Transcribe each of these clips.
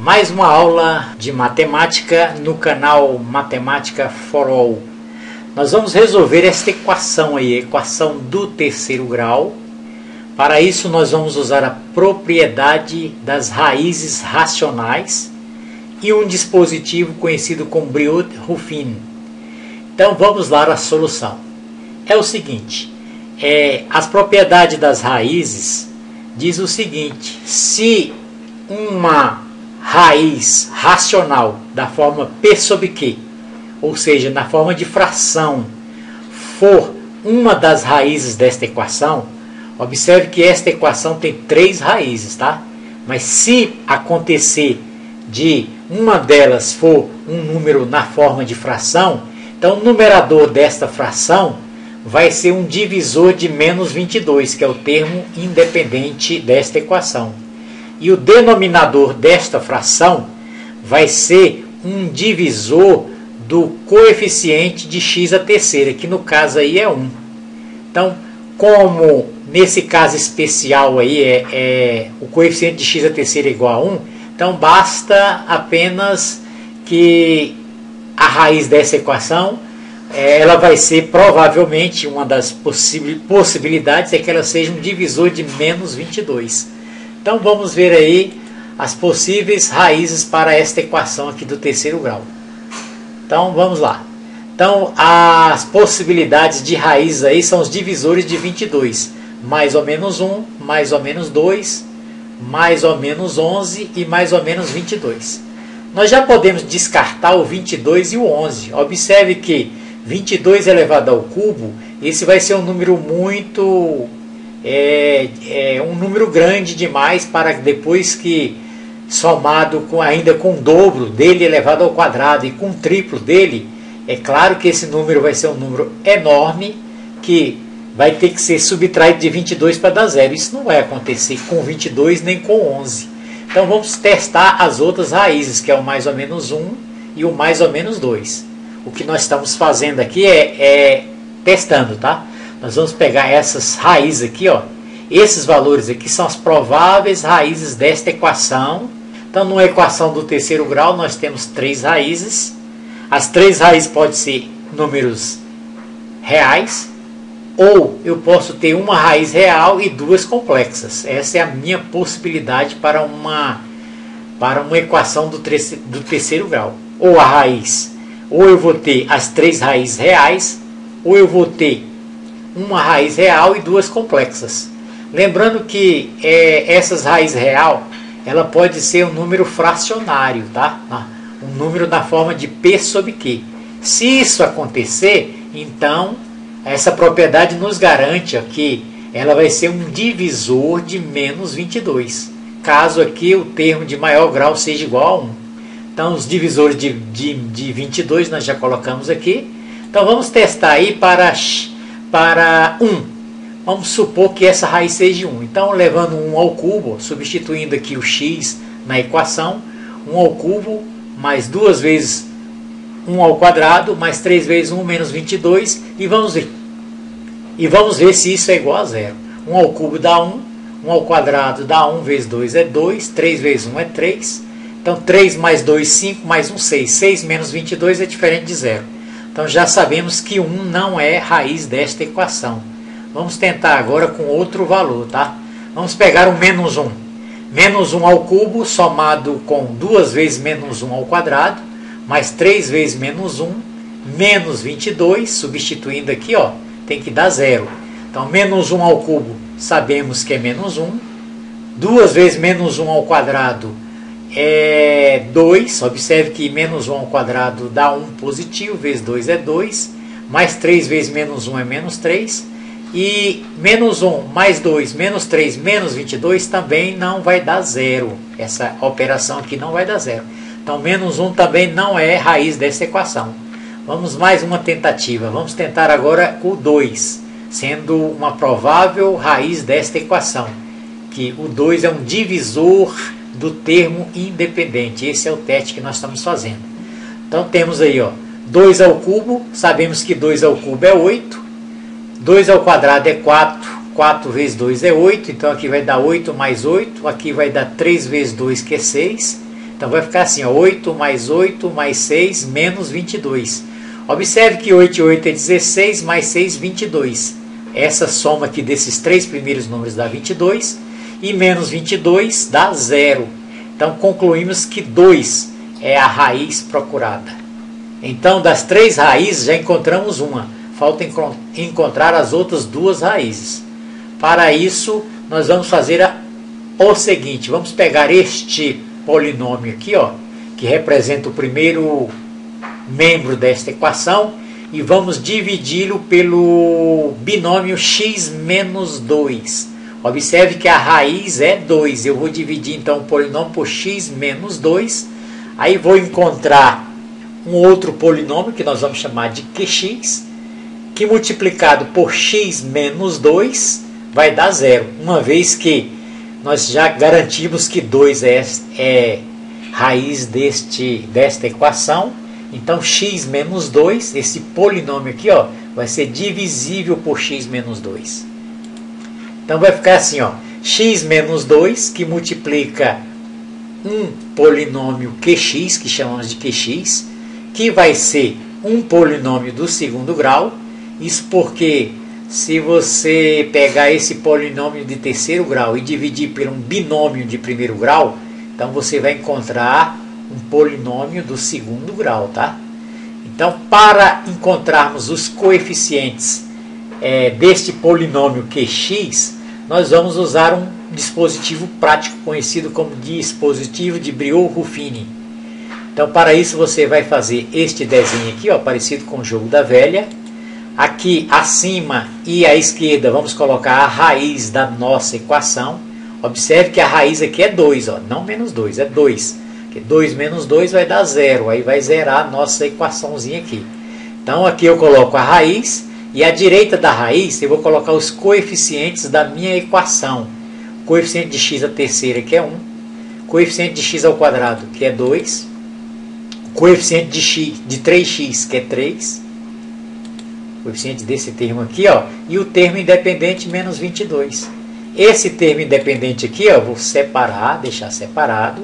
Mais uma aula de matemática no canal Matemática for All. Nós vamos resolver esta equação aí, a equação do terceiro grau. Para isso nós vamos usar a propriedade das raízes racionais e um dispositivo conhecido como Briot-Ruffin. Então vamos lá à solução. É o seguinte, as propriedades das raízes diz o seguinte: se uma raiz racional da forma P sobre Q, ou seja, na forma de fração, for uma das raízes desta equação, observe que esta equação tem três raízes, tá? Mas se acontecer de uma delas for um número na forma de fração, então o numerador desta fração vai ser um divisor de menos 22, que é o termo independente desta equação. E o denominador desta fração vai ser um divisor do coeficiente de x à terceira, que no caso aí é 1. Então, como nesse caso especial aí o coeficiente de x à terceira é igual a 1, então basta apenas que a raiz dessa equação ela vai ser provavelmente, uma das possibilidades é que ela seja um divisor de menos 22. Então vamos ver aí as possíveis raízes para esta equação aqui do terceiro grau. Então vamos lá. Então as possibilidades de raiz aí são os divisores de 22. Mais ou menos 1, mais ou menos 2, mais ou menos 11 e mais ou menos 22. Nós já podemos descartar o 22 e o 11. Observe que 22 elevado ao cubo, esse vai ser um número muito... um número grande demais para depois que somado ainda com o dobro dele elevado ao quadrado e com o triplo dele, é claro que esse número vai ser um número enorme que vai ter que ser subtraído de 22 para dar zero. Isso não vai acontecer com 22 nem com 11. Então vamos testar as outras raízes, que é o mais ou menos 1 e o mais ou menos 2. O que nós estamos fazendo aqui é testando, tá? Nós vamos pegar essas raízes aqui, ó. Esses valores aqui são as prováveis raízes desta equação. Então, numa equação do terceiro grau, nós temos três raízes. As três raízes podem ser números reais, ou eu posso ter uma raiz real e duas complexas. Essa é a minha possibilidade para uma equação do terceiro grau. Ou a raiz, ou eu vou ter as três raízes reais, ou eu vou ter uma raiz real e duas complexas. Lembrando que essas raízes real, ela pode ser um número fracionário, tá? Um número na forma de P sobre Q. Se isso acontecer, então essa propriedade nos garante que ela vai ser um divisor de menos 22, caso aqui o termo de maior grau seja igual a 1. Então os divisores de 22 nós já colocamos aqui. Então vamos testar aí para 1. Vamos supor que essa raiz seja 1. Então, levando 1 ao cubo, substituindo aqui o x na equação, 1 ao cubo mais 2 vezes 1 ao quadrado, mais 3 vezes 1 menos 22, e vamos ver. E vamos ver se isso é igual a zero. 1 ao cubo dá 1, 1 ao quadrado dá 1 vezes 2 é 2, 3 vezes 1 é 3. Então, 3 mais 2, 5, mais 1, 6. 6 menos 22 é diferente de zero. Então já sabemos que 1 não é raiz desta equação. Vamos tentar agora com outro valor, tá? Vamos pegar o menos 1. Menos 1 ao cubo somado com 2 vezes menos 1 ao quadrado, mais 3 vezes menos 1, menos 22, substituindo aqui, ó, tem que dar zero. Então menos 1 ao cubo sabemos que é menos 1. 2 vezes menos 1 ao quadrado é 2, observe que menos 1 ao quadrado dá 1 positivo, vezes 2 é 2, mais 3 vezes menos 1 é menos 3, e menos 1 mais 2, menos 3, menos 22 também não vai dar zero. Essa operação aqui não vai dar zero. Então menos 1 também não é raiz dessa equação. Vamos mais uma tentativa. Vamos tentar agora o 2, sendo uma provável raiz desta equação, que o 2 é um divisor do termo independente. Esse é o teste que nós estamos fazendo. Então temos aí, ó, 2 ao cubo, sabemos que 2 ao cubo é 8, 2 ao quadrado é 4, 4 vezes 2 é 8, então aqui vai dar 8 mais 8, aqui vai dar 3 vezes 2, que é 6, Então vai ficar assim, ó, 8 mais 6 menos 22. Observe que 8 e 8 é 16, mais 6, 22. Essa soma aqui desses três primeiros números dá 22, e menos 22 dá 0. Então concluímos que 2 é a raiz procurada. Então das três raízes já encontramos uma, falta encontrar as outras duas raízes. Para isso nós vamos fazer o seguinte, vamos pegar este polinômio aqui, ó, que representa o primeiro membro desta equação, e vamos dividi-lo pelo binômio x menos 2. Observe que a raiz é 2. Eu vou dividir então o polinômio por x menos 2. Aí vou encontrar um outro polinômio que nós vamos chamar de qx, que multiplicado por x menos 2 vai dar 0. Uma vez que nós já garantimos que 2 é raiz desta equação, então x menos 2, esse polinômio aqui, ó, vai ser divisível por x menos 2. Então vai ficar assim, ó, x menos 2, que multiplica um polinômio qx, que chamamos de qx, que vai ser um polinômio do segundo grau. Isso porque se você pegar esse polinômio de terceiro grau e dividir por um binômio de primeiro grau, então você vai encontrar um polinômio do segundo grau, tá? Então, para encontrarmos os coeficientes deste polinômio qx, nós vamos usar um dispositivo prático conhecido como dispositivo de Briot-Ruffini. Então, para isso você vai fazer este desenho aqui, ó, parecido com o jogo da velha. Aqui acima e à esquerda vamos colocar a raiz da nossa equação. Observe que a raiz aqui é 2, ó, não menos 2, é 2. Porque 2 menos 2 vai dar 0, aí vai zerar a nossa equaçãozinha aqui. Então aqui eu coloco a raiz, e à direita da raiz eu vou colocar os coeficientes da minha equação. O coeficiente de x à terceira, que é 1. Coeficiente de x ao quadrado, que é 2. O coeficiente de 3x, que é 3. O coeficiente desse termo aqui, ó, e o termo independente menos 22. Esse termo independente aqui, ó, eu vou separar, deixar separado.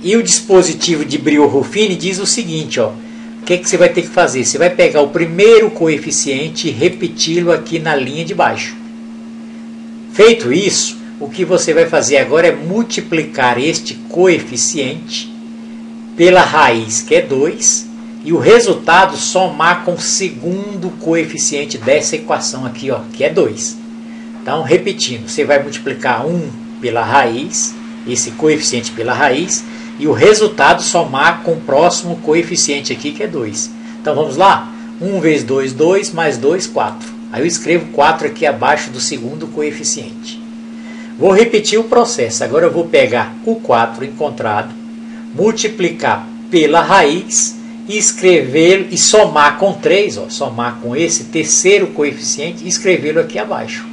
E o dispositivo de Briot-Ruffini diz o seguinte, ó, o que você vai ter que fazer? Você vai pegar o primeiro coeficiente e repeti-lo aqui na linha de baixo. Feito isso, o que você vai fazer agora é multiplicar este coeficiente pela raiz, que é 2, e o resultado somar com o segundo coeficiente dessa equação aqui, ó, que é 2. Então, repetindo, você vai multiplicar 1 pela raiz, esse coeficiente pela raiz, e o resultado somar com o próximo coeficiente aqui, que é 2. Então vamos lá? 1 vezes 2, 2, mais 2, 4. Aí eu escrevo 4 aqui abaixo do segundo coeficiente. Vou repetir o processo. Agora eu vou pegar o 4 encontrado, multiplicar pela raiz e escrever e somar com 3, ó, somar com esse terceiro coeficiente e escrevê-lo aqui abaixo.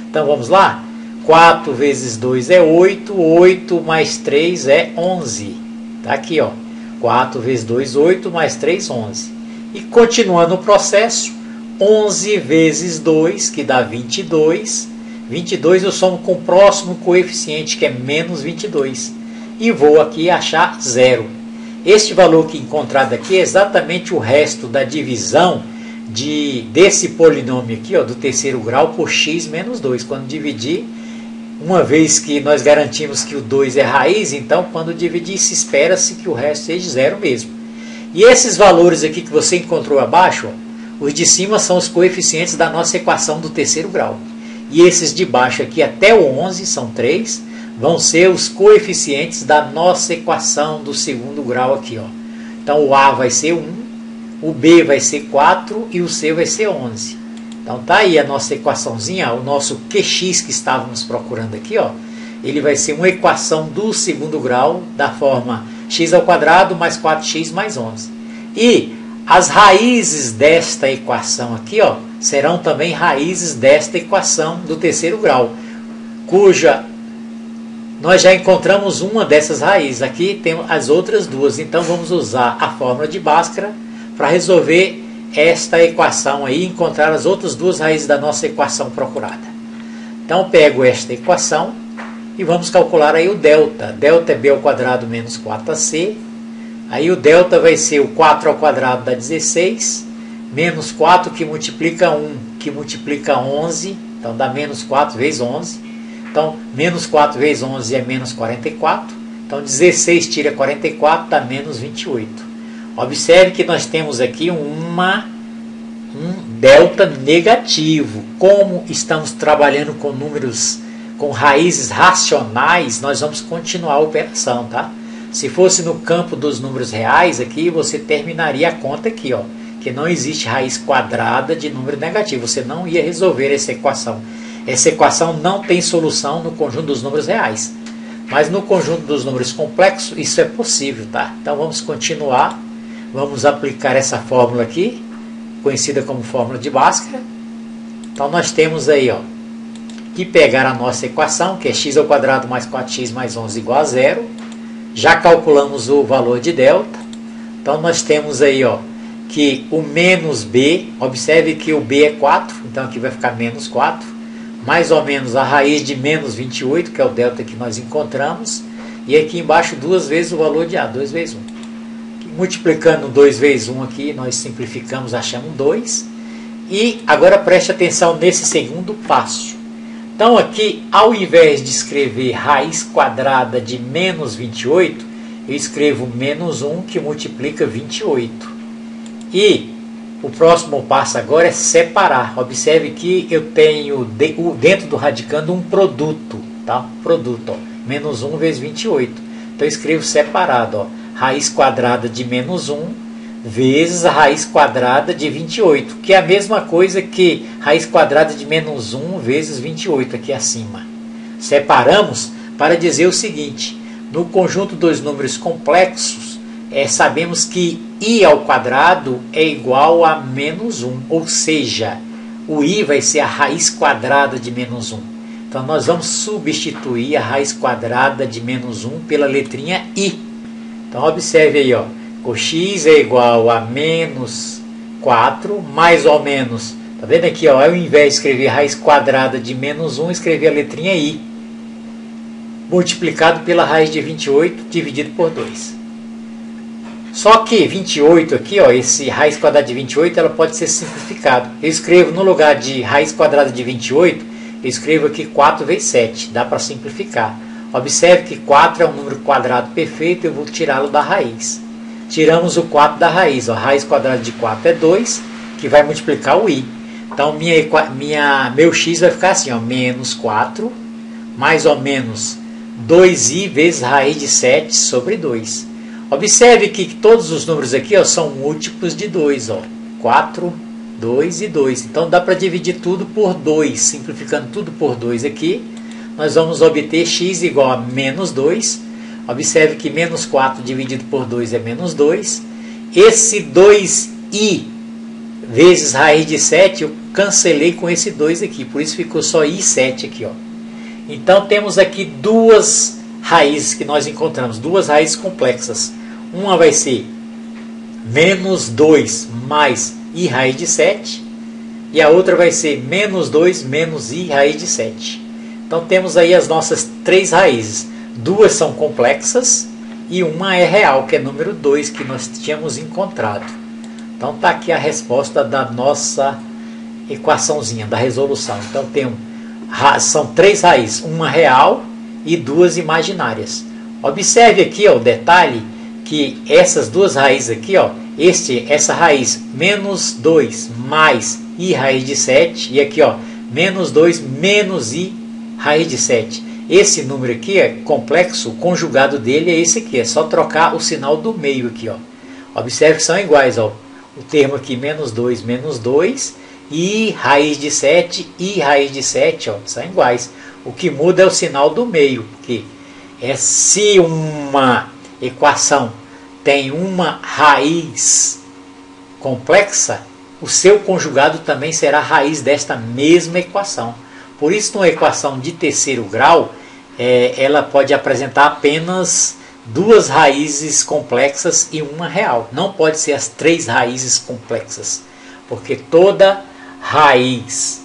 Então vamos lá? 4 vezes 2 é 8, 8 mais 3 é 11. Está aqui, ó. 4 vezes 2, 8, mais 3, 11. E continuando o processo, 11 vezes 2, que dá 22. 22 eu somo com o próximo coeficiente, que é menos 22. E vou aqui achar 0. Este valor que encontrado aqui é exatamente o resto da divisão desse polinômio aqui, ó, do terceiro grau, por x menos 2. Quando dividir, uma vez que nós garantimos que o 2 é raiz, então quando dividir se espera-se que o resto seja 0 mesmo. E esses valores aqui que você encontrou abaixo, ó, os de cima são os coeficientes da nossa equação do terceiro grau. E esses de baixo aqui até o 11, são 3, vão ser os coeficientes da nossa equação do segundo grau aqui, ó. Então o A vai ser 1, o B vai ser 4 e o C vai ser 11. Então tá aí a nossa equaçãozinha, o nosso qx que estávamos procurando aqui, ó. Ele vai ser uma equação do segundo grau da forma x ao quadrado mais 4x mais 11. E as raízes desta equação aqui, ó, serão também raízes desta equação do terceiro grau, cuja nós já encontramos uma dessas raízes. Aqui tem as outras duas, então vamos usar a fórmula de Bhaskara para resolver esta equação aí, encontrar as outras duas raízes da nossa equação procurada. Então pego esta equação, E vamos calcular aí o delta. Delta é b ao quadrado menos 4ac. Aí o delta vai ser o 4 ao quadrado dá 16, menos 4 que multiplica 1, que multiplica 11, então dá menos 4 vezes 11. Então, menos 4 vezes 11 é menos 44. Então, 16 tira 44 dá menos 28. Observe que nós temos aqui um delta negativo. Como estamos trabalhando com números, com raízes racionais, nós vamos continuar a operação, tá? Se fosse no campo dos números reais aqui, você terminaria a conta aqui, ó, que não existe raiz quadrada de número negativo. Você não ia resolver essa equação. Essa equação não tem solução no conjunto dos números reais. Mas no conjunto dos números complexos, isso é possível, tá? Então vamos continuar. Vamos aplicar essa fórmula aqui, conhecida como fórmula de Bhaskara. Então nós temos aí, ó, que pegar a nossa equação, que é x ao quadrado mais 4x mais 11 igual a 0. Já calculamos o valor de delta. Então nós temos aí, ó, que o menos b, observe que o b é 4, então aqui vai ficar menos 4, mais ou menos a raiz de menos 28, que é o delta que nós encontramos, e aqui embaixo 2 vezes o valor de a, 2 vezes 1. Multiplicando 2 vezes 1 aqui, nós simplificamos, achamos 2. E agora preste atenção nesse segundo passo. Então aqui, ao invés de escrever raiz quadrada de menos 28, eu escrevo menos 1 que multiplica 28. E o próximo passo agora é separar. Observe que eu tenho dentro do radicando um produto, tá? Produto, ó, menos 1 vezes 28. Então eu escrevo separado, ó, raiz quadrada de menos 1 vezes a raiz quadrada de 28, que é a mesma coisa que raiz quadrada de menos 1 vezes 28 aqui acima. Separamos para dizer o seguinte: no conjunto dos números complexos, sabemos que i ao quadrado é igual a menos 1, ou seja, o i vai ser a raiz quadrada de menos 1. Então nós vamos substituir a raiz quadrada de menos 1 pela letrinha i. Então observe aí, ó, o x é igual a menos 4, mais ou menos, tá vendo aqui, ó, ao invés de escrever raiz quadrada de menos 1, escrever a letrinha i, multiplicado pela raiz de 28, dividido por 2. Só que 28 aqui, ó, esse raiz quadrada de 28, ela pode ser simplificada. Eu escrevo no lugar de raiz quadrada de 28, eu escrevo aqui 4 vezes 7, dá para simplificar. Observe que 4 é um número quadrado perfeito, eu vou tirá-lo da raiz. Tiramos o 4 da raiz, ó, raiz quadrada de 4 é 2, que vai multiplicar o i. Então meu x vai ficar assim, ó, menos 4, mais ou menos 2i vezes raiz de 7 sobre 2. Observe que todos os números aqui, ó, são múltiplos de 2. Ó. 4, 2 e 2. Então dá para dividir tudo por 2. Simplificando tudo por 2 aqui, nós vamos obter x igual a menos 2. Observe que menos 4 dividido por 2 é menos 2. Esse 2i vezes raiz de 7, eu cancelei com esse 2 aqui. Por isso ficou só i7 aqui. Ó. Então temos aqui duas raízes que nós encontramos. Duas raízes complexas. Uma vai ser menos 2 mais i raiz de 7. E a outra vai ser menos 2 menos i raiz de 7. Então temos aí as nossas três raízes. Duas são complexas e uma é real, que é número 2, que nós tínhamos encontrado. Então está aqui a resposta da nossa equaçãozinha, da resolução. Então são três raízes, uma real e duas imaginárias. Observe aqui, ó, o detalhe que essas duas raízes aqui, ó, essa raiz menos 2 mais i raiz de 7 e aqui, ó, menos 2 menos i raiz de 7. Esse número aqui é complexo, o conjugado dele é esse aqui, é só trocar o sinal do meio aqui, ó. Observe que são iguais, ó. O termo aqui menos 2 i raiz de 7, i raiz de 7, ó, são iguais. O que muda é o sinal do meio, porque se uma equação tem uma raiz complexa, o seu conjugado também será a raiz desta mesma equação. Por isso, numa equação de terceiro grau, ela pode apresentar apenas duas raízes complexas e uma real. Não pode ser as três raízes complexas, porque toda raiz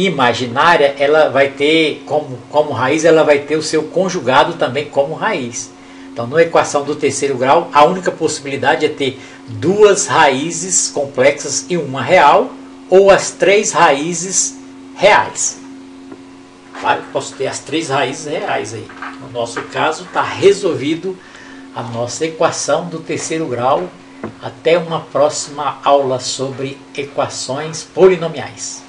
imaginária, ela vai ter como raiz, ela vai ter o seu conjugado também como raiz. Então, na equação do terceiro grau, a única possibilidade é ter duas raízes complexas e uma real, ou as três raízes reais. Claro que posso ter as três raízes reais aí. No nosso caso, está resolvido a nossa equação do terceiro grau. Até uma próxima aula sobre equações polinomiais.